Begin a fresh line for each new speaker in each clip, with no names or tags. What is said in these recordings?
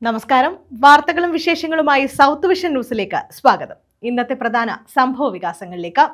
നമസ്കാരം. വാർത്തകളും വിശേഷങ്ങളുമായി സൗത്ത് വിഷൻ ന്യൂസിലേക്ക് സ്വാഗതം. ഇന്നത്തെ പ്രധാന സംഭവ വികാസങ്ങളിലേക്ക്.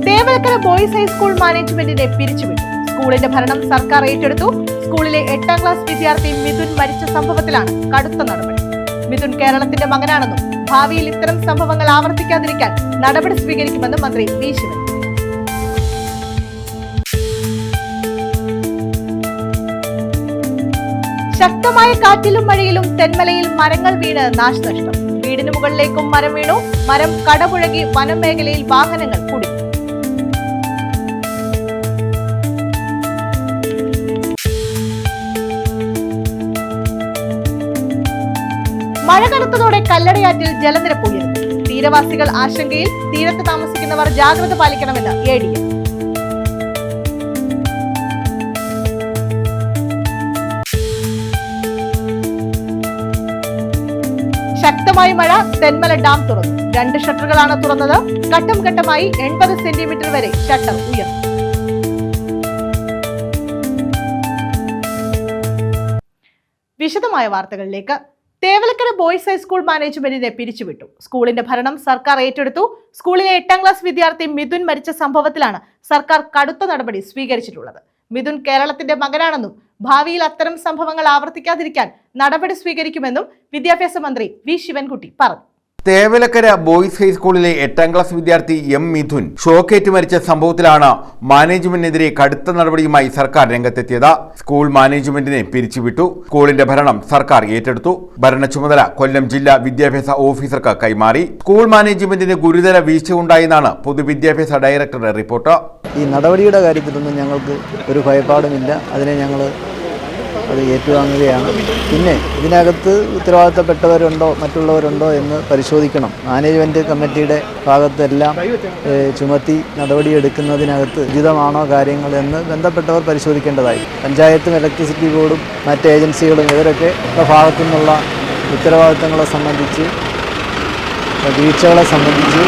തേവലക്കര ബോയ്സ് ഹൈസ്കൂൾ മാനേജ്മെന്റിനെ പിരിച്ചുവിട്ടു. സ്കൂളിന്റെ ഭരണം സർക്കാർ ഏറ്റെടുത്തു. സ്കൂളിലെ 8ാം ക്ലാസ് വിദ്യാർത്ഥി മിഥുൻ മരിച്ച സംഭവത്തിലാണ് കടുത്ത നടപടി. മിഥുൻ കേരളത്തിന്റെ മകനാണെന്നും ഭാവിയിൽ ഇത്തരം സംഭവങ്ങൾ ആവർത്തിക്കാതിരിക്കാൻ നടപടി സ്വീകരിക്കുമെന്നും മന്ത്രി വി ശിവൻ. ശക്തമായ കാറ്റിലും മഴയിലും തെന്മലയിൽ മരങ്ങൾ വീണ് നാശനഷ്ടം. വീടിന് മുകളിലേക്കും മരം വീണു. മരം കടപുഴകി വനം മേഖലയിൽ വാഹനങ്ങൾ കുടുങ്ങി. മഴ കനത്തതോടെ കല്ലടയാറ്റിൽ ജലനിരപ്പ് ഉയർന്നു. തീരവാസികൾ ആശങ്കയിൽ. തീരത്ത് താമസിക്കുന്നവർ ജാഗ്രത പാലിക്കണമെന്ന് ADM. ശക്തമായ മഴ. തെന്മല ഡാം തുറന്നു. 2 ഷട്ടറുകളാണ് തുറന്നത്. ഘട്ടം ഘട്ടമായി 80 സെന്റിമീറ്റർ വരെ ഷട്ടർ ഉയർന്നു. വിശദമായ വാർത്തകളിലേക്ക്. തേവലക്കര ബോയ്സ് ഹൈസ്കൂൾ മാനേജ്മെന്റിനെ പിരിച്ചുവിട്ടു. സ്കൂളിന്റെ ഭരണം സർക്കാർ ഏറ്റെടുത്തു. സ്കൂളിലെ 8ാം ക്ലാസ് വിദ്യാർത്ഥി മിഥുൻ മരിച്ച സംഭവത്തിലാണ് സർക്കാർ കടുത്ത നടപടി സ്വീകരിച്ചിട്ടുള്ളത്. മിഥുൻ കേരളത്തിന്റെ മകനാണെന്നും ഭാവിയിൽ അത്തരം സംഭവങ്ങൾ ആവർത്തിക്കാതിരിക്കാൻ നടപടി സ്വീകരിക്കുമെന്നും വിദ്യാഭ്യാസ മന്ത്രി വി ശിവൻകുട്ടി പറഞ്ഞു.
തേവലക്കര ബോയ്സ് ഹൈസ്കൂളിലെ 8ാം ക്ലാസ് വിദ്യാർത്ഥി മീഥുൻ ഷോക്കേറ്റ് മരിച്ച സംഭവത്തിലാണ് മാനേജ്മെന്റിനെതിരെ കടുത്ത നടപടിയുമായി സർക്കാർ രംഗത്തെത്തിയത്. സ്കൂൾ മാനേജ്മെന്റിനെ പിരിച്ചുവിട്ടു. സ്കൂളിന്റെ ഭരണം സർക്കാർ ഏറ്റെടുത്തു. ഭരണ ചുമതല കൊല്ലം ജില്ലാ വിദ്യാഭ്യാസ ഓഫീസർക്ക് കൈമാറി. സ്കൂൾ മാനേജ്മെന്റിന് ഗുരുതര വീഴ്ചയുണ്ടായെന്നാണ് പൊതുവിദ്യാഭ്യാസ ഡയറക്ടറുടെ റിപ്പോർട്ട്.
ഈ നടപടിയുടെ കാര്യത്തിലൊന്നും ഞങ്ങൾക്ക് ഒരു ഭയപ്പാടുമില്ല. അതിനെ ഞങ്ങൾ അത് ഏറ്റുവാങ്ങുകയാണ്. പിന്നെ ഇതിനകത്ത് ഉത്തരവാദിത്തപ്പെട്ടവരുണ്ടോ മറ്റുള്ളവരുണ്ടോ എന്ന് പരിശോധിക്കണം. മാനേജ്മെൻറ്റ് കമ്മിറ്റിയുടെ ഭാഗത്തെല്ലാം ചുമത്തി നടപടിയെടുക്കുന്നതിനകത്ത് ഉചിതമാണോ കാര്യങ്ങൾ എന്ന് ബന്ധപ്പെട്ടവർ പരിശോധിക്കേണ്ടതായി. പഞ്ചായത്തും ഇലക്ട്രിസിറ്റി ബോർഡും മറ്റ് ഏജൻസികളും ഇവരൊക്കെ ഭാഗത്തു നിന്നുള്ള ഉത്തരവാദിത്തങ്ങളെ സംബന്ധിച്ച് വീഴ്ചകളെ സംബന്ധിച്ച്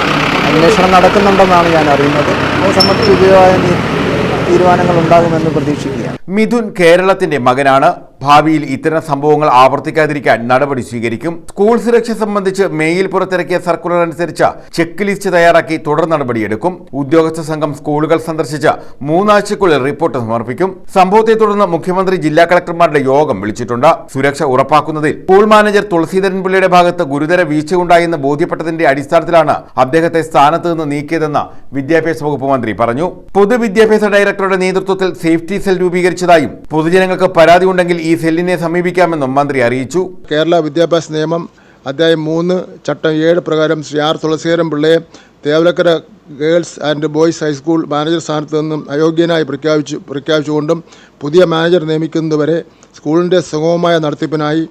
അന്വേഷണം നടക്കുന്നുണ്ടെന്നാണ് ഞാൻ അറിയുന്നത്. അത് സംബന്ധിച്ച് ഉചിതമായ തീരുമാനങ്ങൾ ഉണ്ടാകുമെന്ന് പ്രതീക്ഷിക്കുകയാണ്.
മിഥുൻ കേരളത്തിന്റെ മകനാണ്. ഭാവിയിൽ ഇത്തരം സംഭവങ്ങൾ ആവർത്തിക്കാതിരിക്കാൻ നടപടി സ്വീകരിക്കും. സ്കൂൾ സുരക്ഷ സംബന്ധിച്ച് മേയിൽ പുറത്തിറക്കിയ സർക്കുലർ അനുസരിച്ച് ചെക്ക് ലിസ്റ്റ് തയ്യാറാക്കി തുടർ നടപടിയെടുക്കും. ഉദ്യോഗസ്ഥ സംഘം സ്കൂളുകൾ സന്ദർശിച്ച് 3 ആഴ്ചയ്ക്കുള്ളിൽ റിപ്പോർട്ട് സമർപ്പിക്കും. സംഭവത്തെ തുടർന്ന് മുഖ്യമന്ത്രി ജില്ലാ കളക്ടർമാരുടെ യോഗം വിളിച്ചിട്ടുണ്ട്. സുരക്ഷ ഉറപ്പാക്കുന്നതിൽ സ്കൂൾ മാനേജർ തുളസീധരൻപിള്ളയുടെ ഭാഗത്ത് ഗുരുതര വീഴ്ചയുണ്ടായെന്ന് ബോധ്യപ്പെട്ടതിന്റെ അടിസ്ഥാനത്തിലാണ് അദ്ദേഹത്തെ സ്ഥാനത്ത് നിന്ന് നീക്കിയതെന്ന് വിദ്യാഭ്യാസ വകുപ്പ് മന്ത്രി പറഞ്ഞു. പൊതുവിദ്യാഭ്യാസ ഡയറക്ടറുടെ നേതൃത്വത്തിൽ സേഫ്റ്റി സെൽ രൂപീകരിച്ചതായും പൊതുജനങ്ങൾക്ക് പരാതി ഉണ്ടെങ്കിൽ ഈ സെല്ലിനെ സമീപിക്കാമെന്നും മന്ത്രി അറിയിച്ചു.
കേരള വിദ്യാഭ്യാസ നിയമം അധ്യായം 3 ചട്ടം 7 പ്രകാരം ശ്രീ ആർ തുളസീധരൻ പിള്ളയെ Thevalakkara girls and boys high school manager സ്ഥാനത്ത് നിന്നും അയോഗ്യനായി പ്രഖ്യാപിച്ചുകൊണ്ടും പുതിയ മാനേജർ നിയമിക്കുന്നതുവരെ സ്കൂളിൻ്റെ സുഗമമായ നടത്തിപ്പിനായി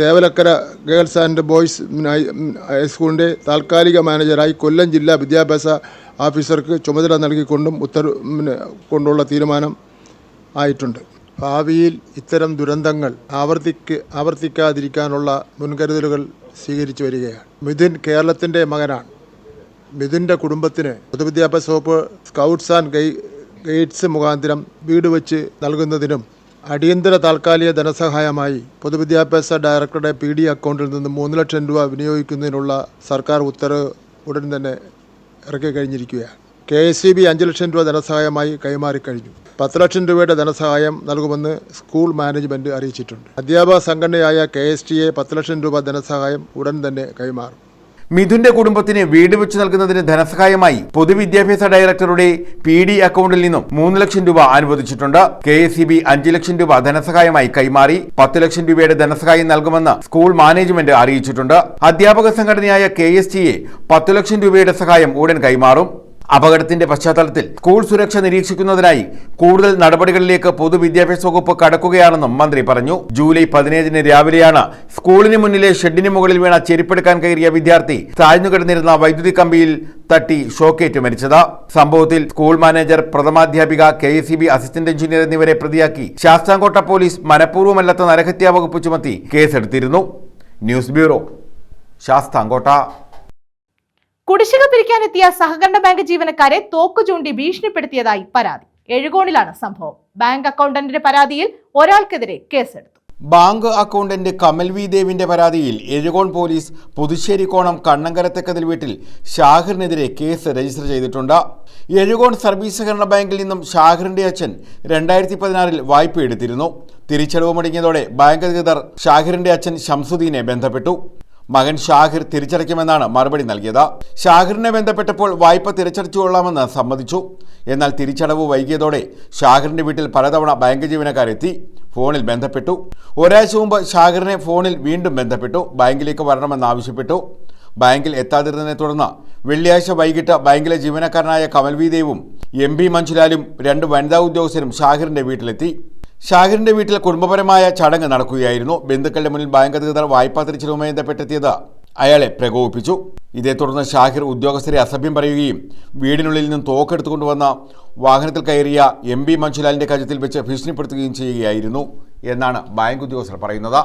തേവലക്കര ഗേൾസ് ആൻഡ് ബോയ്സ് ഹൈസ്കൂളിൻ്റെ താൽക്കാലിക മാനേജറായി കൊല്ലം ജില്ലാ വിദ്യാഭ്യാസ ഓഫീസർക്ക് ചുമതല നൽകിക്കൊണ്ടും കൊണ്ടുള്ള തീരുമാനം ആയിട്ടുണ്ട്. ഭാവിയിൽ ഇത്തരം ദുരന്തങ്ങൾ ആവർത്തിക്കാതിരിക്കാനുള്ള മുൻകരുതലുകൾ സ്വീകരിച്ചു വരികയാണ്. മിഥുൻ കേരളത്തിൻ്റെ മകനാണ്. മിഥുൻ്റെ കുടുംബത്തിന് പൊതുവിദ്യാഭ്യാസ വകുപ്പ് സ്കൗട്ട്സ് ആൻഡ് ഗൈഡ്സ് മുഖാന്തരം വീട് വെച്ച് നൽകുന്നതിനും അടിയന്തര താൽക്കാലിക ധനസഹായമായി പൊതുവിദ്യാഭ്യാസ ഡയറക്ടറുടെ PD അക്കൗണ്ടിൽ നിന്ന് 3 ലക്ഷം രൂപ വിനിയോഗിക്കുന്നതിനുള്ള സർക്കാർ ഉത്തരവ് ഉടൻ തന്നെ ഇറക്കി കഴിഞ്ഞിരിക്കുകയാണ്. KSEB 5 ലക്ഷം രൂപ ധനസഹായമായി കൈമാറിക്കഴിഞ്ഞു. 10 ലക്ഷം രൂപയുടെ ധനസഹായം നൽകുമെന്ന് സ്കൂൾ മാനേജ്മെൻറ്റ് അറിയിച്ചിട്ടുണ്ട്. അധ്യാപക സംഘടനയായ KSTA 10 ലക്ഷം രൂപ ധനസഹായം ഉടൻ തന്നെ കൈമാറും.
മിഥുന്റെ കുടുംബത്തിന് വീട് വെച്ച് നൽകുന്നതിന് ധനസഹായമായി പൊതുവിദ്യാഭ്യാസ ഡയറക്ടറുടെ PD അക്കൗണ്ടിൽ നിന്നും 3 ലക്ഷം രൂപ അനുവദിച്ചിട്ടുണ്ട്. KSEB 5 ലക്ഷം രൂപ ധനസഹായമായി കൈമാറി. 10 ലക്ഷം രൂപയുടെ ധനസഹായം നൽകുമെന്ന് സ്കൂൾ മാനേജ്മെന്റ് അറിയിച്ചിട്ടുണ്ട്. അധ്യാപക സംഘടനയായ KSTA 10 ലക്ഷം രൂപയുടെ സഹായം ഉടൻ കൈമാറും. അപകടത്തിന്റെ പശ്ചാത്തലത്തിൽ സ്കൂൾ സുരക്ഷ നിരീക്ഷിക്കുന്നതിനായി കൂടുതൽ നടപടികളിലേക്ക് പൊതുവിദ്യാഭ്യാസ വകുപ്പ് കടക്കുകയാണെന്നും മന്ത്രി പറഞ്ഞു. ജൂലൈ 17 രാവിലെയാണ് സ്കൂളിന് മുന്നിലെ ഷെഡിന് മുകളിൽ വീണ ചെരുപ്പെടുക്കാൻ കയറിയ വിദ്യാർത്ഥി താഴ്ന്നുകിടന്നിരുന്ന വൈദ്യുതി കമ്പിയിൽ തട്ടി ഷോക്കേറ്റ് മരിച്ചത്. സംഭവത്തിൽ സ്കൂൾ മാനേജർ, പ്രഥമാധ്യാപിക, KSEB അസിസ്റ്റന്റ് എഞ്ചിനീയർ എന്നിവരെ പ്രതിയാക്കി ശാസ്താംകോട്ട പോലീസ് മനഃപൂർവ്വമല്ലാത്ത നരഹത്യാ വകുപ്പ് ചുമത്തി കേസെടുത്തിരുന്നു. News bureau, Sasthamcotta.
കുടിശ്ശിക പിരിക്കാനെത്തിയ സഹകരണ ബാങ്ക് ജീവനക്കാരെ തോക്കു ചൂണ്ടി ഭീഷണിപ്പെടുത്തിയതായി പരാതി. എഴുകോണിലാണ് സംഭവം. ബാങ്ക് അക്കൗണ്ടന്റിന്റെ പരാതിയിൽ ഒരാൾക്കെതിരെ കേസെടുത്തു.
ബാങ്ക് അക്കൗണ്ടന്റ് കമൽ വി ദേവിന്റെ പരാതിയിൽ എഴുകോൺ പോലീസ് പുതുശ്ശേരിക്കോണം കണ്ണങ്കരത്തെക്കതിൽ വീട്ടിൽ ഷാഹിറിനെതിരെ കേസ് രജിസ്റ്റർ ചെയ്തിട്ടുണ്ട്. എഴുകോൺ സർവീസ് സഹകരണ ബാങ്കിൽ നിന്നും ഷാഹിറിന്റെ അച്ഛൻ 2016 വായ്പ എടുത്തിരുന്നു. തിരിച്ചടവ് മുടങ്ങിയതോടെ ബാങ്ക് അധികൃതർ ഷാഹിറിന്റെ അച്ഛൻ ഷംസുദ്ദീനെ ബന്ധപ്പെട്ടു. മകൻ ഷാഹിർ തിരിച്ചടയ്ക്കുമെന്നാണ് മറുപടി നൽകിയത്. ഷാഹിറിനെ ബന്ധപ്പെട്ടപ്പോൾ വായ്പ തിരിച്ചടച്ചുകൊള്ളാമെന്ന് സമ്മതിച്ചു. എന്നാൽ തിരിച്ചടവ് വൈകിയതോടെ ഷാഹിറിന്റെ വീട്ടിൽ പലതവണ ബാങ്ക് ജീവനക്കാരെത്തി ഫോണിൽ ബന്ധപ്പെട്ടു. ഒരാഴ്ച മുമ്പ് ഷാഹിറിനെ ഫോണിൽ വീണ്ടും ബന്ധപ്പെട്ടു. ബാങ്കിലേക്ക് വരണമെന്നാവശ്യപ്പെട്ടു. ബാങ്കിൽ എത്താതിരുന്നതിനെ തുടർന്ന് വെള്ളിയാഴ്ച വൈകിട്ട് ബാങ്കിലെ ജീവനക്കാരനായ കമൽ വി ദേവും MP മഞ്ജുലാലും 2 വനിതാ ഉദ്യോഗസ്ഥരും ഷാഹിറിന്റെ വീട്ടിലെത്തി. ഷാഹിറിന്റെ വീട്ടിൽ കുടുംബപരമായ ചടങ്ങ് നടക്കുകയായിരുന്നു. ബന്ധുക്കളുടെ മുന്നിൽ ബാങ്ക് അധികൃതർ വായ്പാ തിരിച്ചടവുമായി ബന്ധപ്പെട്ടെത്തിയത് അയാളെ പ്രകോപിപ്പിച്ചു. ഇതേ തുടർന്ന് ഷാഹിർ ഉദ്യോഗസ്ഥരെ അസഭ്യം പറയുകയും വീടിനുള്ളിൽ നിന്നും തോക്കെടുത്തുകൊണ്ടുവന്ന വാഹനത്തിൽ കയറിയ MP മഞ്ജുലാലിന്റെ കഴുത്തിൽ വെച്ച് ഭീഷണിപ്പെടുത്തുകയും ചെയ്യുകയായിരുന്നു എന്നാണ് ബാങ്ക് ഉദ്യോഗസ്ഥർ പറയുന്നത്.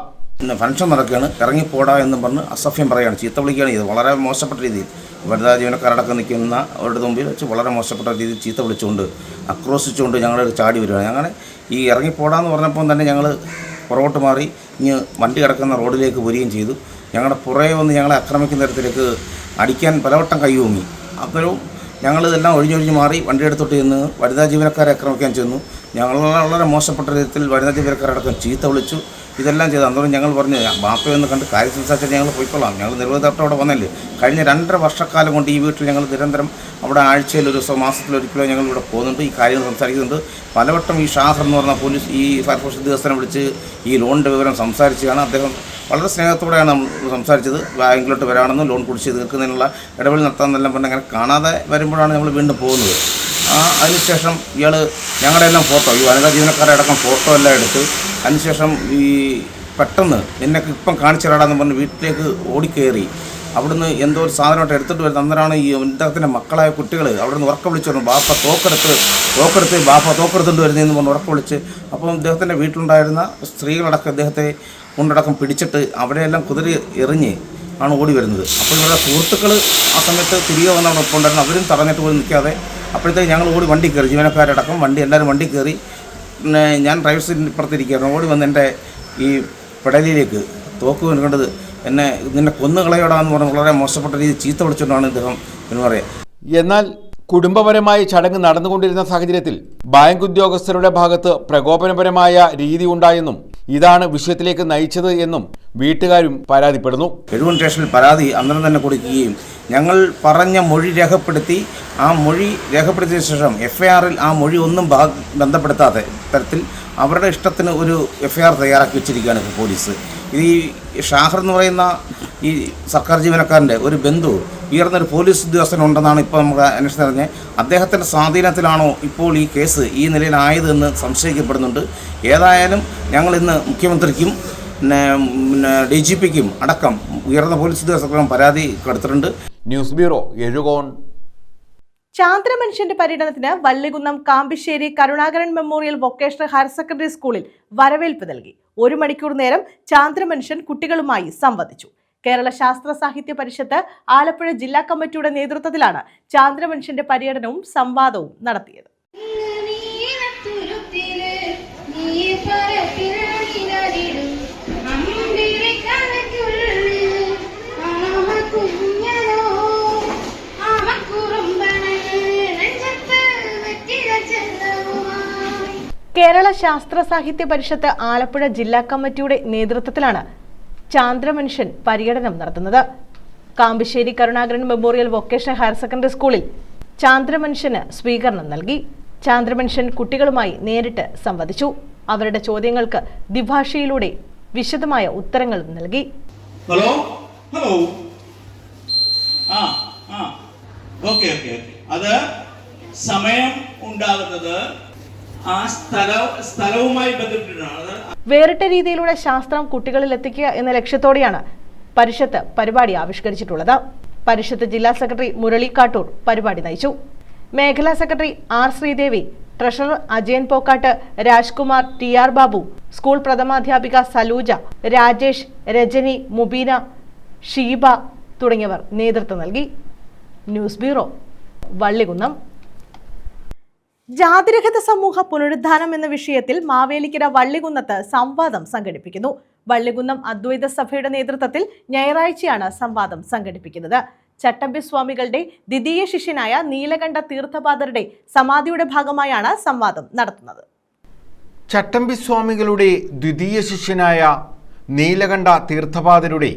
ഫംഗ്ഷൻ നടക്കുകയാണ്, ഇറങ്ങിപ്പോടാ എന്നും പറഞ്ഞ് അസഭ്യം പറയുകയാണ്, ചീത്ത വിളിക്കുകയാണ് ചെയ്തത്. വളരെ മോശപ്പെട്ട രീതിയിൽ വനിതാ ജീവനക്കാരടക്കം നിൽക്കുന്ന അവരുടെ മുമ്പിൽ വെച്ച് വളരെ മോശപ്പെട്ട രീതിയിൽ ചീത്ത വിളിച്ചുകൊണ്ട് ആക്രോശിച്ചുകൊണ്ട് ഞങ്ങൾ ചാടി വരികയാണ്. അങ്ങനെ ഈ ഇറങ്ങിപ്പോടാന്ന് പറഞ്ഞപ്പോൾ തന്നെ ഞങ്ങൾ പുറകോട്ട് മാറി ഇങ്ങ് വണ്ടി കിടക്കുന്ന റോഡിലേക്ക് വരികയും ചെയ്തു. ഞങ്ങളുടെ പുറകെ വന്ന് ഞങ്ങളെ ആക്രമിക്കുന്ന തരത്തിലേക്ക് അടിക്കാൻ പലവട്ടം കൈയൂങ്ങി. അപ്പോഴും ഞങ്ങളിതെല്ലാം ഒഴിഞ്ഞൊഴിഞ്ഞ് മാറി വണ്ടി എടുത്തോട്ട് ചെന്ന് വനിതാ ജീവനക്കാരെ ആക്രമിക്കാൻ ചെന്നു. ഞങ്ങൾ വളരെ മോശപ്പെട്ട രീതിയിൽ വനിതാ ജീവനക്കാരടക്കം ചീത്ത വിളിച്ചു. ഇതെല്ലാം ചെയ്തു. അന്നേരം ഞങ്ങൾ പറഞ്ഞു, ബാപ്പയൊന്ന് കണ്ട് കാര്യം സംസാരിച്ചാൽ ഞങ്ങൾ പോയിക്കൊള്ളാം, ഞങ്ങൾ നിരവധി അവിടെ വന്നല്ലേ. കഴിഞ്ഞ 2.5 വർഷക്കാലം കൊണ്ട് ഈ വീട്ടിൽ ഞങ്ങൾ നിരന്തരം അവിടെ ആഴ്ചയിൽ ഒരു ദിവസം, മാസത്തിലൊരിക്കലോ ഞങ്ങൾ ഇവിടെ പോകുന്നുണ്ട്, ഈ കാര്യങ്ങൾ സംസാരിക്കുന്നുണ്ട്. പലവട്ടം ഈ ഷാഹർ എന്ന് പറഞ്ഞ പോലീസ് ഈ ഫയർഫോഴ്സ് ഉദ്യോഗസ്ഥനെ വിളിച്ച് ഈ ലോണിൻ്റെ വിവരം സംസാരിച്ചാണ്. അദ്ദേഹം വളരെ സ്നേഹത്തോടെയാണ് നമ്മൾ സംസാരിച്ചത്. ബാങ്കിലോട്ട് വരാണെന്നും ലോൺ കുടിശ്ശിക തീർക്കുന്നതിനുള്ള ഇടപെടൽ നടത്താമെന്നെല്ലാം പറഞ്ഞ് അങ്ങനെ കാണാതെ വരുമ്പോഴാണ് നമ്മൾ വീണ്ടും പോകുന്നത്. അതിനുശേഷം ഇയാൾ ഞങ്ങളുടെ എല്ലാം ഫോട്ടോ, ഈ വനിതാ ജീവനക്കാരെ അടക്കം ഫോട്ടോ എല്ലാം എടുത്ത് അതിനുശേഷം ഈ പെട്ടെന്ന് എന്നെ ഇപ്പം കാണിച്ചു തരാടാന്ന് പറഞ്ഞ് വീട്ടിലേക്ക് ഓടിക്കയറി അവിടുന്ന് എന്തോ ഒരു സാധനമായിട്ട് എടുത്തിട്ട് വരുന്നത്. അന്നേരമാണ് ഈ ഇദ്ദേഹത്തിൻ്റെ മക്കളായ കുട്ടികൾ അവിടെ നിന്ന് ഉറക്കം വിളിച്ചു പറഞ്ഞു, ബാപ്പ തോക്കെടുത്തുകൊണ്ട് വരുന്നതെന്ന് പറഞ്ഞ് ഉറക്കം വിളിച്ച്. അപ്പം ഇദ്ദേഹത്തിൻ്റെ വീട്ടിലുണ്ടായിരുന്ന സ്ത്രീകളടക്കം ഇദ്ദേഹത്തെ കൊണ്ടടക്കം പിടിച്ചിട്ട് അവിടെയെല്ലാം കുതിരി എറിഞ്ഞ് ആണ് ഓടി വരുന്നത്. അപ്പോൾ ഇവരുടെ സുഹൃത്തുക്കൾ ആ സമയത്ത് തിരികെ വന്നവിടെ ഒപ്പം ഉണ്ടായിരുന്നു. അവരും തടഞ്ഞിട്ട് പോയി നിൽക്കാതെ അപ്പോഴത്തേക്ക് ഞങ്ങൾ ഓടി വണ്ടി കയറി, ജീവനക്കാരടക്കം എല്ലാവരും വണ്ടി കയറി. പിന്നെ ഞാൻ ഡ്രൈവർ സീറ്റിന് ഇപ്പുറത്തിരിക്കുകയായിരുന്നു. ഓടി വന്ന് എൻ്റെ ഈ പെടലിയിലേക്ക് തോക്ക് കണ്ടത് എന്നെ നിന്നെ കൊന്നുകളയോടാന്ന് പറഞ്ഞ് വളരെ മോശപ്പെട്ട രീതിയിൽ ചീത്ത വിളിച്ചുകൊണ്ടാണ് ഇദ്ദേഹം എന്ന് പറയാം.
എന്നാൽ കുടുംബപരമായ ചടങ്ങ് നടന്നുകൊണ്ടിരുന്ന സാഹചര്യത്തിൽ ബാങ്ക് ഉദ്യോഗസ്ഥരുടെ ഭാഗത്ത് പ്രകോപനപരമായ രീതി ഉണ്ടായെന്നും ഇതാണ് വിഷയത്തിലേക്ക് നയിച്ചത് എന്നും വീട്ടുകാരും പരാതിപ്പെടുന്നു.
എഴുകോൺ സ്റ്റേഷനിൽ പരാതി അന്നേരം തന്നെ കൊടുക്കുകയും ഞങ്ങൾ പറഞ്ഞ മൊഴി രേഖപ്പെടുത്തി ആ മൊഴി രേഖപ്പെടുത്തിയ ശേഷം FIR-ൽ ആ മൊഴി ഒന്നും ബന്ധപ്പെടുത്താത്ത തരത്തിൽ അവരുടെ ഇഷ്ടത്തിന് ഒരു FIR തയ്യാറാക്കി വെച്ചിരിക്കുകയാണ് ഇപ്പോൾ പോലീസ്. ഈ ഷാഹർ എന്ന് പറയുന്ന ഈ സർക്കാർ ജീവനക്കാരൻ്റെ ഒരു ബന്ധു ഉയർന്നൊരു പോലീസ് ഉദ്യോഗസ്ഥനുണ്ടെന്നാണ് ഇപ്പോൾ നമുക്ക് അന്വേഷണം അറിഞ്ഞത്. അദ്ദേഹത്തിൻ്റെ സ്വാധീനത്തിലാണോ ഇപ്പോൾ ഈ കേസ് ഈ നിലയിലായതെന്ന് സംശയിക്കപ്പെടുന്നുണ്ട്. ഏതായാലും ഞങ്ങൾ ഇന്ന് മുഖ്യമന്ത്രിക്കും പിന്നെ DGP-ക്കും അടക്കം ഉയർന്ന പോലീസ് ഉദ്യോഗസ്ഥർക്കും പരാതി കൊടുത്തിട്ടുണ്ട്.
News bureau, Ezhukone.
ചാന്ദ്രമനുഷ്യന്റെ പര്യടനത്തിന് Vallikunnam Kambissery Karunakaran memorial vocational higher secondary സ്കൂളിൽ വരവേൽപ്പ് നൽകി. 1 മണിക്കൂർ നേരം ചാന്ദ്രമനുഷ്യൻ കുട്ടികളുമായി സംവദിച്ചു. കേരള ശാസ്ത്ര സാഹിത്യ പരിഷത്ത് ആലപ്പുഴ ജില്ലാ കമ്മിറ്റിയുടെ നേതൃത്വത്തിലാണ് ചാന്ദ്രമനുഷ്യന്റെ പര്യടനവും സംവാദവും നടത്തിയത്. കേരള ശാസ്ത്ര സാഹിത്യ പരിഷത്ത് ആലപ്പുഴ ജില്ലാ കമ്മിറ്റിയുടെ നേതൃത്വത്തിലാണ് ചാന്ദ്രമനുഷ്യൻ പര്യടനം നടത്തുന്നത്. Kambissery Karunakaran memorial vocational higher secondary സ്കൂളിൽ ചാന്ദ്രമനുഷ്യന് സ്വീകരണം നൽകി. ചാന്ദ്രമനുഷ്യൻ കുട്ടികളുമായി നേരിട്ട് സംവദിച്ചു. അവരുടെ ചോദ്യങ്ങൾക്ക് ദ്വിഭാഷയിലൂടെ വിശദമായ ഉത്തരങ്ങളും നൽകി.
ഹലോ ഹലോ ഓക്കെ അത് സമയം ഉണ്ടാകുന്നത് ആ സ്ഥലവുമായി ബന്ധപ്പെട്ടിട്ടാണ്.
വേറിട്ട രീതിയിലൂടെ ശാസ്ത്രം കുട്ടികളിൽ എത്തിക്കുക എന്ന ലക്ഷ്യത്തോടെയാണ് പരിഷത്ത് പരിപാടി ആവിഷ്കരിച്ചിട്ടുള്ളത്. പരിഷത്ത് ജില്ലാ സെക്രട്ടറി മുരളി കാട്ടൂർ പരിപാടി നയിച്ചു. മേഖലാ secretary R Sreedevi, treasurer Ajayan Pokkattu, Rajkumar, TR Babu, school പ്രഥമാധ്യാപിക സലൂജ, രാജേഷ്, രജനി, മുബീന, ഷീബ തുടങ്ങിയവർ നേതൃത്വം നൽകി. News bureau, Vallikunnam. ജാതിരഹിത സമൂഹ പുനരുദ്ധാനം എന്ന വിഷയത്തിൽ മാവേലിക്കര വള്ളികുന്നത്ത് സംവാദം സംഘടിപ്പിക്കുന്നു. വള്ളികുന്നം അദ്വൈത സഭയുടെ നേതൃത്വത്തിൽ ഞായറാഴ്ചയാണ് സംവാദം സംഘടിപ്പിക്കുന്നത്. ചട്ടമ്പി സ്വാമികളുടെ ദ്വിതീയ ശിഷ്യനായ നീലകണ്ഠ തീർത്ഥപാദരുടെ സമാധിയുടെ ഭാഗമായാണ് സംവാദം നടത്തുന്നത്.
ചട്ടമ്പി സ്വാമികളുടെ ദ്വിതീയ ശിഷ്യനായ നീലകണ്ഠ തീർത്ഥപാദരുടെ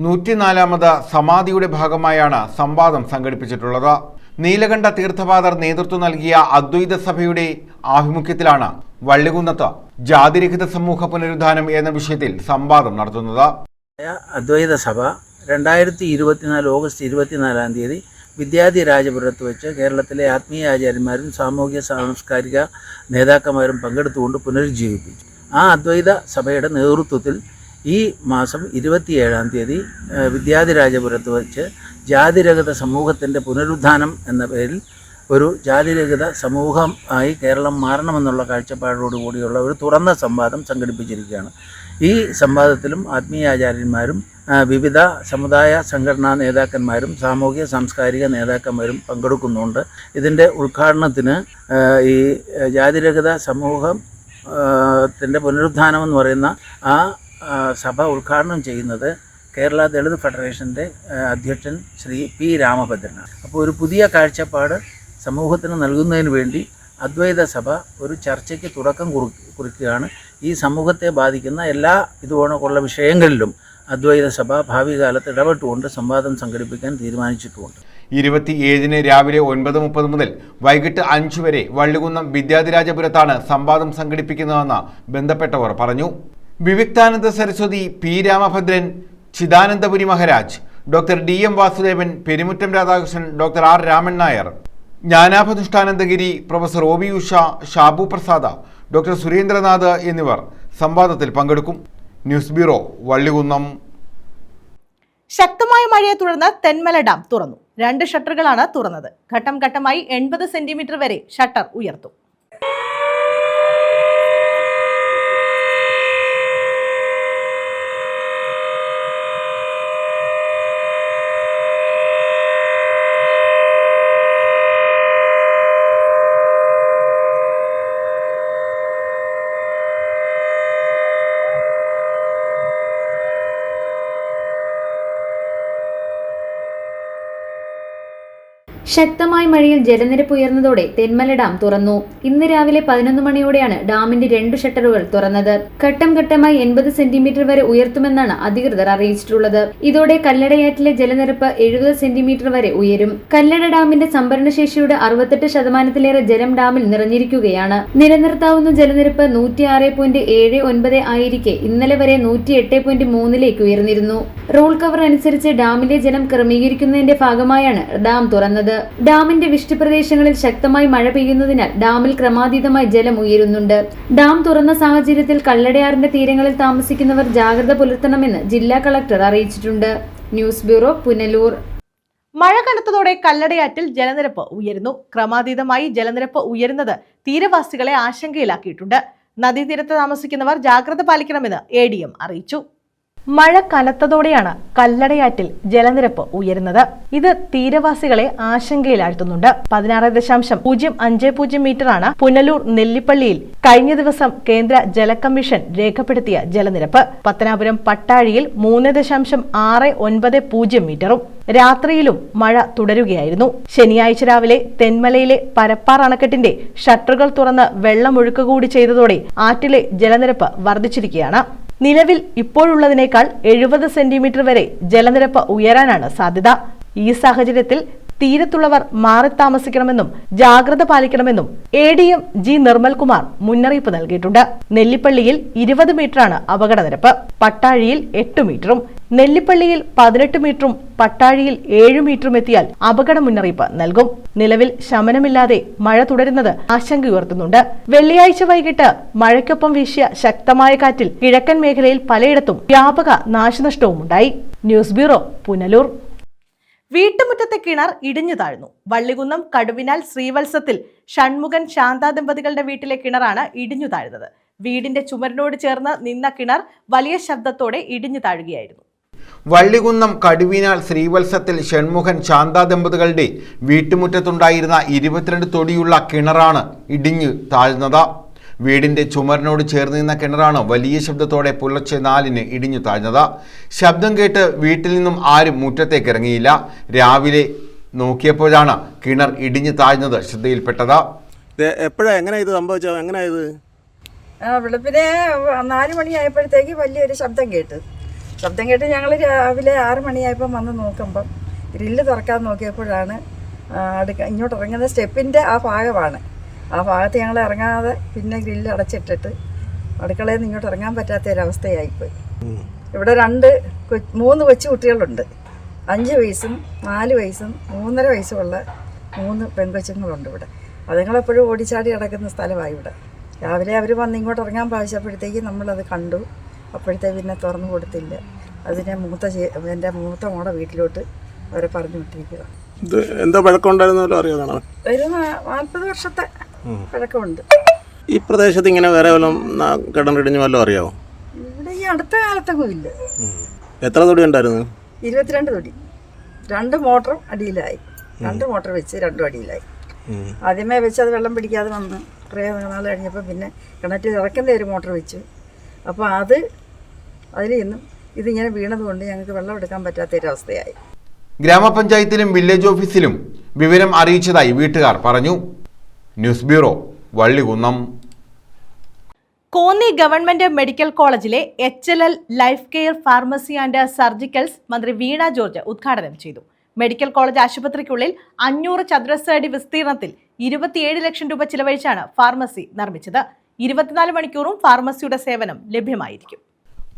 104ാമത് സമാധിയുടെ ഭാഗമായാണ് സംവാദം സംഘടിപ്പിച്ചിട്ടുള്ളത്. നീലകണ്ഠ തീർത്ഥപാദർ നേതൃത്വം നൽകിയ അദ്വൈത സഭയുടെ ആഭിമുഖ്യത്തിലാണ് വള്ളികുന്നത്ത് ജാതിരഹിത സമൂഹ പുനരുദ്ധാനം എന്ന വിഷയത്തിൽ സംവാദം നടത്തുന്നത്.
അദ്വൈത സഭ 2024 ഓഗസ്റ്റ് 24-ാം തീയതി വിദ്യാധിരാജപുരത്ത് വെച്ച് കേരളത്തിലെ ആത്മീയ ആചാര്യന്മാരും സാമൂഹിക സാംസ്കാരിക നേതാക്കന്മാരും പങ്കെടുത്തുകൊണ്ട് പുനരുജ്ജീവിപ്പിച്ചു. ആ അദ്വൈത സഭയുടെ നേതൃത്വത്തിൽ ഈ മാസം 27-ാം തീയതി വിദ്യാധിരാജപുരത്ത് വെച്ച് ജാതിരഹിത സമൂഹത്തിൻ്റെ പുനരുദ്ധാനം എന്ന പേരിൽ ഒരു ജാതിരഹിത സമൂഹം ആയി കേരളം മാറണമെന്നുള്ള കാഴ്ചപ്പാടോടുകൂടിയുള്ള ഒരു തുറന്ന സംവാദം സംഘടിപ്പിച്ചിരിക്കുകയാണ്. ഈ സംവാദത്തിലും ആത്മീയാചാര്യന്മാരും വിവിധ സമുദായ സംഘടനാ നേതാക്കന്മാരും സാമൂഹിക സാംസ്കാരിക നേതാക്കന്മാരും പങ്കെടുക്കുന്നുണ്ട്. ഇതിൻ്റെ ഉദ്ഘാടനത്തിന് ഈ ജാതിരഹിത സമൂഹത്തിൻ്റെ പുനരുദ്ധാനം എന്ന് പറയുന്ന ആ സഭ ഉദ്ഘാടനം ചെയ്യുന്നത് കേരള ദളിത് ഫെഡറേഷൻ്റെ അധ്യക്ഷൻ ശ്രീ P. രാമഭദ്രനാണ്. അപ്പോൾ ഒരു പുതിയ കാഴ്ചപ്പാട് സമൂഹത്തിന് നൽകുന്നതിന് വേണ്ടി അദ്വൈത സഭ ഒരു ചർച്ചയ്ക്ക് തുടക്കം കുറിക്കുകയാണ്. ഈ സമൂഹത്തെ ബാധിക്കുന്ന എല്ലാ ഇതുപോലുള്ള വിഷയങ്ങളിലും അദ്വൈത സഭ ഭാവി കാലത്ത് ഇടപെട്ടുകൊണ്ട് സംവാദം സംഘടിപ്പിക്കാൻ തീരുമാനിച്ചിട്ടുമുണ്ട്.
27-ന് രാവിലെ 9:30 മുതൽ വൈകിട്ട് 5 വരെ വള്ളികുന്നം വിദ്യാധിരാജപുരത്താണ് സംവാദം സംഘടിപ്പിക്കുന്നതെന്ന് ബന്ധപ്പെട്ടവർ പറഞ്ഞു. Vivikthananda Saraswati, P. Ramabhadran, Chidanandapuri Maharaj, doctor DM Vasudevan, Perumuttam Radhakrishnan, doctor R. Raman Nair, Jnanabhanushthanandagiri, professor OB Usha, Shabu Prasada, doctor Surendranath എന്നിവർ സംവാദത്തിൽ പങ്കെടുക്കും. News bureau, Vallikunnam.
ശക്തമായ മഴയെ തുടർന്ന് തെന്മല ഡാം തുറന്നു. 2 ഷട്ടറുകളാണ് തുറന്നത്. ഘട്ടം ഘട്ടമായി 80 സെന്റിമീറ്റർ വരെ ഷട്ടർ ഉയർത്തും.
ശക്തമായ മഴയിൽ ജലനിരപ്പ് ഉയർന്നതോടെ തെന്മല ഡാം തുറന്നു. ഇന്ന് രാവിലെ 11 മണിയോടെയാണ് ഡാമിന്റെ 2 ഷട്ടറുകൾ തുറന്നത്. ഘട്ടം ഘട്ടമായി 80 സെന്റിമീറ്റർ വരെ ഉയർത്തുമെന്നാണ് അധികൃതർ അറിയിച്ചിട്ടുള്ളത്. ഇതോടെ കല്ലടയാറ്റിലെ ജലനിരപ്പ് 70 സെന്റിമീറ്റർ വരെ ഉയരും. കല്ലട ഡാമിന്റെ സംഭരണശേഷിയുടെ 68% ജലം ഡാമിൽ നിറഞ്ഞിരിക്കുകയാണ്. നിലനിർത്താവുന്ന ജലനിരപ്പ് 106.79 ആയിരിക്കെ ഇന്നലെ വരെ 108.3 ഉയർന്നിരുന്നു. റോൾ കവർ അനുസരിച്ച് ഡാമിലെ ജലം ക്രമീകരിക്കുന്നതിന്റെ ഭാഗമായാണ് ഡാം തുറന്നത്. ഡാമിന്റെ വൃഷ്ടിപ്രദേശങ്ങളിൽ ശക്തമായി മഴ പെയ്യുന്നതിനാൽ ഡാമിൽ ക്രമാതീതമായി ജലം ഉയരുന്നുണ്ട്. ഡാം തുറന്ന സാഹചര്യത്തിൽ കല്ലടയാറിന്റെ തീരങ്ങളിൽ താമസിക്കുന്നവർ ജാഗ്രത പുലർത്തണമെന്ന് ജില്ലാ കളക്ടർ അറിയിച്ചിട്ടുണ്ട്. News bureau, Punalur.
മഴ കനത്തതോടെ കല്ലടയാറ്റിൽ ജലനിരപ്പ് ഉയരുന്നു. ക്രമാതീതമായി ജലനിരപ്പ് ഉയരുന്നത് തീരവാസികളെ ആശങ്കയിലാക്കിയിട്ടുണ്ട്. നദീതീരത്ത് താമസിക്കുന്നവർ ജാഗ്രത പാലിക്കണമെന്ന് ADM അറിയിച്ചു. മഴ കനത്തതോടെയാണ് കല്ലടയാറ്റിൽ ജലനിരപ്പ് ഉയരുന്നത്. ഇത് തീരവാസികളെ ആശങ്കയിലാഴ്ത്തുന്നുണ്ട്. 16.050 മീറ്ററാണ് പുനലൂർ നെല്ലിപ്പള്ളിയിൽ കഴിഞ്ഞ ദിവസം കേന്ദ്ര ജല കമ്മീഷൻ രേഖപ്പെടുത്തിയ ജലനിരപ്പ്. പത്തനാപുരം പട്ടാഴിയിൽ 3.690 മീറ്ററും. രാത്രിയിലും മഴ തുടരുകയായിരുന്നു. ശനിയാഴ്ച രാവിലെ തെന്മലയിലെ പരപ്പാർ അണക്കെട്ടിന്റെ ഷട്ടറുകൾ തുറന്ന് വെള്ളമൊഴുക്കുക കൂടി ചെയ്തതോടെ ആറ്റിലെ ജലനിരപ്പ് വർദ്ധിച്ചിരിക്കുകയാണ്. നിലവിൽ ഇപ്പോഴുള്ളതിനേക്കാൾ 70 സെന്റിമീറ്റർ വരെ ജലനിരപ്പ് ഉയരാനാണ് സാധ്യത. ഈ സാഹചര്യത്തിൽ തീരത്തുള്ളവർ മാറി താമസിക്കണമെന്നും ജാഗ്രത പാലിക്കണമെന്നും ADM G നിർമ്മൽകുമാർ മുന്നറിയിപ്പ് നൽകിയിട്ടുണ്ട്. നെല്ലിപ്പള്ളിയിൽ 20 മീറ്ററാണ് അപകട നിരപ്പ്, പട്ടാഴിയിൽ 8 മീറ്ററും, നെല്ലിപ്പള്ളിയിൽ 18 മീറ്ററും പട്ടാഴിയിൽ 7 മീറ്ററും എത്തിയാൽ അപകട മുന്നറിയിപ്പ് നൽകും. നിലവിൽ ശമനമില്ലാതെ മഴ തുടരുന്നത് ആശങ്കയുയർത്തുന്നുണ്ട്. വെള്ളിയാഴ്ച വൈകിട്ട് മഴയ്ക്കൊപ്പം വീശിയ ശക്തമായ കാറ്റിൽ കിഴക്കൻ മേഖലയിൽ പലയിടത്തും വ്യാപക നാശനഷ്ടവും ഉണ്ടായി. News bureau, Punalur. വീട്ടുമുറ്റത്തെ കിണർ ഇടിഞ്ഞു താഴ്ന്നു. വള്ളികുന്നം കടുവിനാൽ ശ്രീവത്സത്തിൽ ഷൺമുഖൻ ശാന്ത ദമ്പതികളുടെ വീട്ടിലെ കിണറാണ് ഇടിഞ്ഞു താഴ്ന്നത്. വീടിന്റെ ചുമരിനോട് ചേർന്ന് നിന്ന കിണർ വലിയ ശബ്ദത്തോടെ ഇടിഞ്ഞു താഴുകയായിരുന്നു.
വള്ളികുന്നം കടുവിനാൽ ശ്രീവത്സത്തിൽ ഷൺമുഖൻ ശാന്ത ദമ്പതികളുടെ വീട്ടുമുറ്റത്തുണ്ടായിരുന്ന 22 തൊടിയുള്ള കിണറാണ് ഇടിഞ്ഞു താഴ്ന്നത്. വീടിന്റെ ചുമരിനോട് ചേർന്ന് നിന്ന കിണറാണ് വലിയ ശബ്ദത്തോടെ പുലർച്ചെ 4-ന് ഇടിഞ്ഞു താഴ്ന്നത്. ശബ്ദം കേട്ട് വീട്ടിൽ നിന്നും ആരും മുറ്റത്തേക്ക് ഇറങ്ങിയില്ല. രാവിലെ നോക്കിയപ്പോഴാണ് കിണർ ഇടിഞ്ഞു താഴ്ന്നത് ശ്രദ്ധയിൽപ്പെട്ടത്.
എപ്പോഴാണ് എങ്ങനെ ഇത് സംഭവിച്ചത്? എങ്ങനെയാ ഇത്?
വെളുപ്പിനെ 4 മണിയായപ്പോഴത്തേക്ക് വലിയൊരു ശബ്ദം കേട്ട് ഞങ്ങൾ രാവിലെ 6 മണിയായപ്പോൾ വന്ന് നോക്കുമ്പം ഗ്രില്ല് തുറക്കാൻ നോക്കിയപ്പോഴാണ് ഇങ്ങോട്ട് ഇറങ്ങുന്ന സ്റ്റെപ്പിൻ്റെ ആ ഭാഗമാണ്. ആ ഭാഗത്ത് ഞങ്ങൾ ഇറങ്ങാതെ പിന്നെ ഗ്രില്ല് അടച്ചിട്ടിട്ട് അടുക്കളയിൽ നിന്ന് ഇങ്ങോട്ട് ഇറങ്ങാൻ പറ്റാത്ത ഒരവസ്ഥയായിപ്പോയി. ഇവിടെ 3 കൊച്ചു കുട്ടികളുണ്ട്. 5 വയസ്സും 4 വയസ്സും 3.5 വയസ്സുമുള്ള 3 പെൺകൊച്ചുങ്ങളുണ്ട് ഇവിടെ. അതുങ്ങളെപ്പോഴും ഓടിച്ചാടി കിടക്കുന്ന സ്ഥലമായി ഇവിടെ. രാവിലെ അവർ വന്ന് ഇങ്ങോട്ട് ഇറങ്ങാൻ പാവശ്യപ്പോഴത്തേക്ക് നമ്മളത് കണ്ടു. അപ്പോഴത്തേക്ക് പിന്നെ തുറന്നു കൊടുത്തില്ല. അതിനെ എൻ്റെ മൂത്ത മോടെ വീട്ടിലോട്ട് അവരെ പറഞ്ഞു വിട്ടിരിക്കുക.
എന്താ പഴക്കമുണ്ടായിരുന്നല്ലോ അറിയാതാണോ?
ഒരു 40 വർഷത്തെ പഴക്കമുണ്ട്.
ഈ പ്രദേശത്ത് ഇങ്ങനെ വേറെ വല്ലതും കിണറിടിഞ്ഞ് വല്ലതും അറിയാമോ?
ഇവിടെ ഈ അടുത്ത കാലത്തൊന്നും ഇല്ല.
എത്ര തൊടി ഉണ്ടായിരുന്നു?
22 തൊടി. 2 മോട്ടറും അടിയിലായി. 2 മോട്ടർ വെച്ച് 2 അടിയിലായി. ആദ്യമേ വെച്ച് അത് വെള്ളം പിടിക്കാതെ വന്ന് കുറേ നാൾ കഴിഞ്ഞപ്പോൾ പിന്നെ കിണറ്റിൽ ഇറക്കുന്ന ഒരു മോട്ടർ വെച്ചു. അപ്പോൾ അതിൽ നിന്നും ഇതിങ്ങനെ വീണതുകൊണ്ട് ഞങ്ങൾക്ക് വെള്ളം എടുക്കാൻ പറ്റാത്തൊരവസ്ഥയായി.
ഗ്രാമപഞ്ചായത്തിലും വില്ലേജ് ഓഫീസിലും വിവരം അറിയിച്ചതായി വീട്ടുകാർ പറഞ്ഞു. News bureau, Vallikunnam.
Konni government medical കോളേജിലെ HLL life care pharmacy and surgicals മന്ത്രി വീണ ജോർജ് ഉദ്ഘാടനം ചെയ്തു. മെഡിക്കൽ കോളേജ് ആശുപത്രിക്കുള്ളിൽ 500 ചതുരശ്ര അടി വിസ്തീർണത്തിൽ 27 ലക്ഷം രൂപ ചിലവഴിച്ചാണ് ഫാർമസി നിർമ്മിച്ചത്. 24 മണിക്കൂറും ഫാർമസിയുടെ സേവനം ലഭ്യമായിരിക്കും.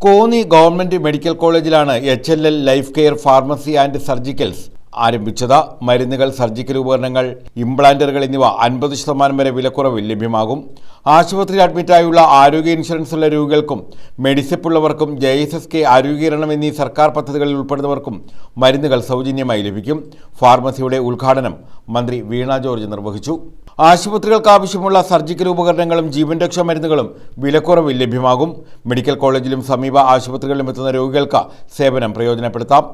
കോന്നി ഗവൺമെന്റ് മെഡിക്കൽ കോളേജിലാണ് HLL life care pharmacy and surgicals ആരംഭിച്ചത്. മരുന്നുകൾ, സർജിക്കൽ ഉപകരണങ്ങൾ, ഇംപ്ലാന്റുകൾ എന്നിവ 50% വരെ വിലക്കുറവിൽ ലഭ്യമാകും. ആശുപത്രിയിൽ അഡ്മിറ്റായുള്ള ആരോഗ്യ ഇൻഷുറൻസ് ഉള്ള രോഗികൾക്കും മെഡിസെപ്പ് ഉള്ളവർക്കും JSSK ആരോഗ്യകരണം എന്നീ സർക്കാർ പദ്ധതികളിൽ ഉൾപ്പെടുന്നവർക്കും മരുന്നുകൾ സൗജന്യമായി ലഭിക്കും. ഫാർമസിയുടെ ഉദ്ഘാടനം മന്ത്രി വീണ ജോർജ് നിർവഹിച്ചു. ആശുപത്രികൾക്ക് ആവശ്യമുള്ള സർജിക്കൽ ഉപകരണങ്ങളും ജീവൻ രക്ഷാ മരുന്നുകളും വിലക്കുറവിൽ ലഭ്യമാകും. മെഡിക്കൽ കോളേജിലും സമീപ ആശുപത്രികളിലും എത്തുന്ന രോഗികൾക്ക് സേവനം പ്രയോജനപ്പെടുത്താം.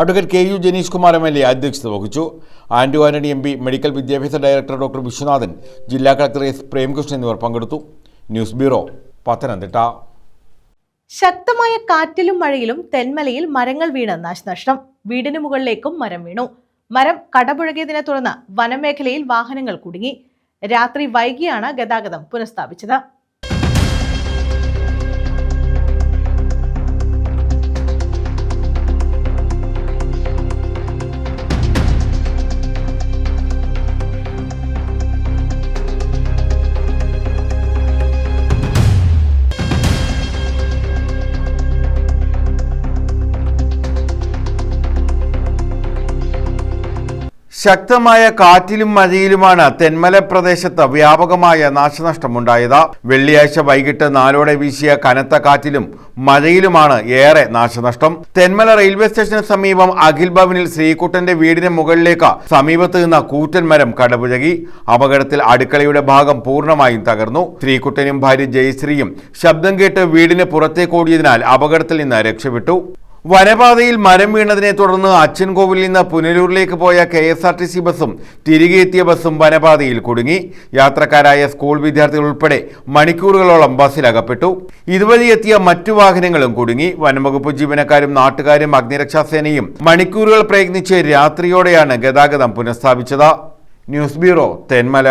Advocate KU Janeesh Kumar MLA അധ്യക്ഷത വഹിച്ചു. ആന്റോ ആന്റണി MP, മെഡിക്കൽ വിദ്യാഭ്യാസ ഡയറക്ടർ ഡോക്ടർ വിശ്വനാഥൻ, ജില്ലാ കളക്ടർ S പ്രേംകൃഷ്ണൻ എന്നിവർ പങ്കെടുത്തു. News bureau, Pathanamthitta.
ശക്തമായ കാറ്റിലും മഴയിലും തെന്മലയിൽ മരങ്ങൾ വീണ് നാശനഷ്ടം. വീടിന് മുകളിലേക്കും മരം വീണു. മരം കടപുഴകിയതിനെ തുടർന്ന് വനമേഖലയിൽ വാഹനങ്ങൾ കുടുങ്ങി. രാത്രി വൈകിയാണ് ഗതാഗതം പുനഃസ്ഥാപിച്ചത്.
ശക്തമായ കാറ്റിലും മഴയിലുമാണ് തെന്മല പ്രദേശത്ത് വ്യാപകമായ നാശനഷ്ടമുണ്ടായത്. വെള്ളിയാഴ്ച വൈകിട്ട് 4ഓടെ വീശിയ കനത്ത കാറ്റിലും മഴയിലുമാണ് ഏറെ നാശനഷ്ടം. തെന്മല റെയിൽവേ സ്റ്റേഷന് സമീപം അഖിൽ ഭവനിൽ ശ്രീകുട്ടന്റെ വീടിന് മുകളിലേക്ക് സമീപത്ത് നിന്ന കൂറ്റൻ മരം കടപുഴകി. അപകടത്തിൽ അടുക്കളയുടെ ഭാഗം പൂർണ്ണമായും തകർന്നു. ശ്രീകുട്ടനും ഭാര്യ ജയശ്രീയും ശബ്ദം കേട്ട് വീടിന് പുറത്തേക്കോടിയതിനാൽ അപകടത്തിൽ നിന്ന് രക്ഷപ്പെട്ടു. വനപാതയിൽ മരം വീണതിനെ തുടർന്ന് അച്ചൻകോവിലിൽ നിന്ന് പുനലൂരിലേക്ക് പോയ KSRTC ബസ്സും തിരികെ എത്തിയ ബസ്സും വനപാതയിൽ കുടുങ്ങി. യാത്രക്കാരായ സ്കൂൾ വിദ്യാർത്ഥികൾ ഉൾപ്പെടെ മണിക്കൂറുകളോളം ബസ്സിലകപ്പെട്ടു. ഇതുവഴി എത്തിയ മറ്റു വാഹനങ്ങളും കുടുങ്ങി. വനംവകുപ്പ് ജീവനക്കാരും നാട്ടുകാരും അഗ്നിരക്ഷാസേനയും മണിക്കൂറുകൾ പ്രയത്നിച്ച് രാത്രിയോടെയാണ് ഗതാഗതം പുനഃസ്ഥാപിച്ചത്. News bureau, Thenmala.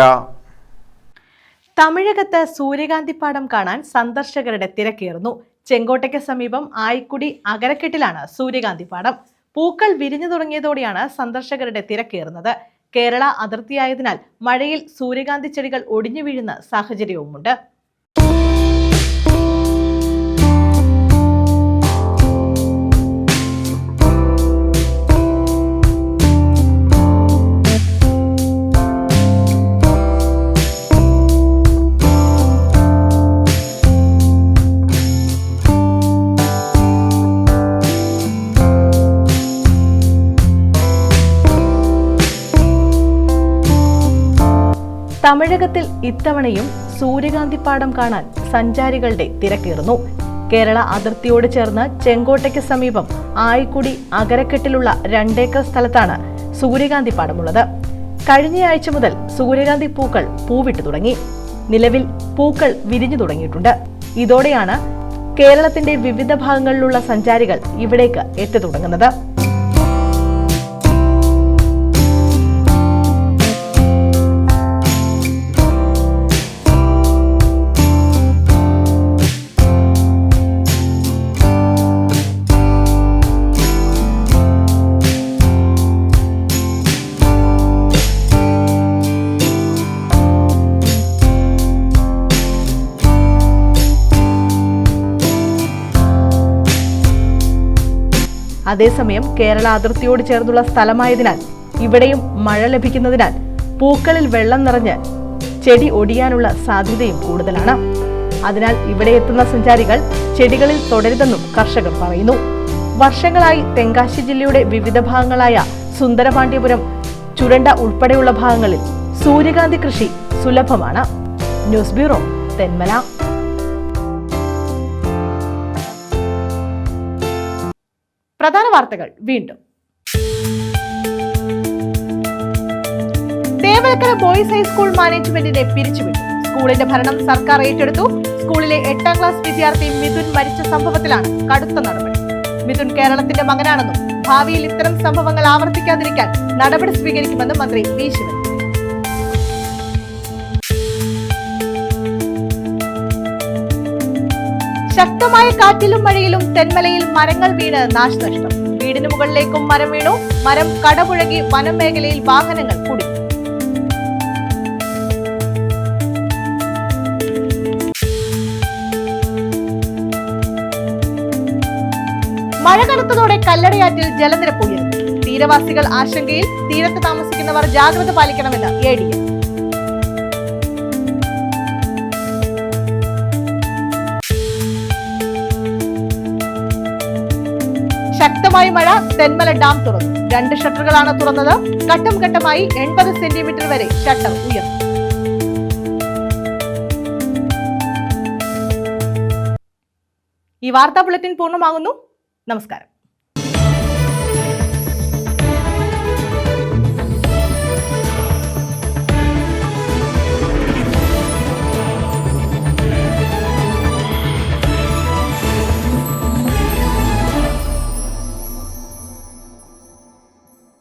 തമിഴകത്ത് സൂര്യകാന്തിപ്പാടം കാണാൻ സന്ദർശകരുടെ തിരക്കേറുന്നു. ചെങ്കോട്ടയ്ക്ക് സമീപം ആയിക്കുടി അകരക്കെട്ടിലാണ് സൂര്യകാന്തിപ്പാടം. പൂക്കൾ വിരിഞ്ഞു തുടങ്ങിയതോടെയാണ് സന്ദർശകരുടെ തിരക്കേറുന്നത്. കേരള അതിർത്തിയായതിനാൽ മഴയിൽ സൂര്യകാന്തി ചെടികൾ ഒടിഞ്ഞു വീഴുന്ന സാഹചര്യവുമുണ്ട്. തമിഴകത്തിൽ ഇത്തവണയും സൂര്യകാന്തിപ്പാടം കാണാൻ സഞ്ചാരികളുടെ തിരക്കേറുന്നു. കേരള അതിർത്തിയോട് ചേർന്ന് ചെങ്കോട്ടയ്ക്ക് സമീപം ആയിക്കുടി അകരക്കെട്ടിലുള്ള 2 ഏക്കർ സ്ഥലത്താണ് സൂര്യകാന്തിപ്പാടമുള്ളത്. കഴിഞ്ഞയാഴ്ച മുതൽ സൂര്യകാന്തി പൂക്കൾ പൂവിട്ടു തുടങ്ങി. നിലവിൽ പൂക്കൾ വിരിഞ്ഞു തുടങ്ങിയിട്ടുണ്ട്. ഇതോടെയാണ് കേരളത്തിന്റെ വിവിധ ഭാഗങ്ങളിലുള്ള സഞ്ചാരികൾ ഇവിടേക്ക് എത്തി തുടങ്ങുന്നത്. അതേസമയം കേരള അതിർത്തിയോട് ചേർന്നുള്ള സ്ഥലമായതിനാൽ ഇവിടെയും മഴ ലഭിക്കുന്നതിനാൽ പൂക്കളിൽ വെള്ളം നിറഞ്ഞ് ചെടി ഒടിയാനുള്ള സാധ്യതയും കൂടുതലാണ്. അതിനാൽ ഇവിടെ എത്തുന്ന സഞ്ചാരികൾ ചെടികളിൽ തുടരുതെന്നും കർഷകർ പറയുന്നു. വർഷങ്ങളായി തെങ്കാശി ജില്ലയുടെ വിവിധ ഭാഗങ്ങളായ സുന്ദരപാണ്ഡ്യപുരം, ചുരണ്ട ഉൾപ്പെടെയുള്ള ഭാഗങ്ങളിൽ സൂര്യകാന്തി കൃഷി സുലഭമാണ്. News bureau, Thenmala. പ്രധാന വാർത്തകൾ വീണ്ടും. തേവലക്കര ബോയ്സ് ഹൈസ്കൂൾ മാനേജ്മെന്റിനെ പിരിച്ചുവിട്ടു. സ്കൂളിന്റെ ഭരണം സർക്കാർ ഏറ്റെടുത്തു. സ്കൂളിലെ 8ാം ക്ലാസ് വിദ്യാർത്ഥി മിഥുൻ മരിച്ച സംഭവത്തിലാണ് കടുത്ത നടപടി. മിഥുൻ കേരളത്തിന്റെ മകനാണെന്നും ഭാവിയിൽ ഇത്തരം സംഭവങ്ങൾ ആവർത്തിക്കാതിരിക്കാൻ നടപടി സ്വീകരിക്കുമെന്നും മന്ത്രി വി ശിവൻ. ശക്തമായ കാറ്റിലും മഴയിലും തെന്മലയിൽ മരങ്ങൾ വീണ് നാശനഷ്ടം. വീടിന് മുകളിലേക്കും മരം വീണു. മരം കടപുഴകി വനം മേഖലയിൽ വാഹനങ്ങൾ കുടുങ്ങി. മഴ കനത്തതോടെ കല്ലടയാറ്റിൽ ജലനിരപ്പ് ഉയർന്നു. തീരവാസികൾ ആശങ്കയിൽ. തീരത്ത് താമസിക്കുന്നവർ ജാഗ്രത പാലിക്കണമെന്ന് ADM. ശക്തമായ മഴ. തെന്മല ഡാം തുറന്നു. 2 ഷട്ടറുകളാണ് തുറന്നത്. ഘട്ടം ഘട്ടമായി 80 സെന്റിമീറ്റർ വരെ ഷട്ടർ ഉയർന്നു. ഈ വാർത്താ ബുള്ളറ്റിൻ പൂർണ്ണമാകുന്നു. നമസ്കാരം.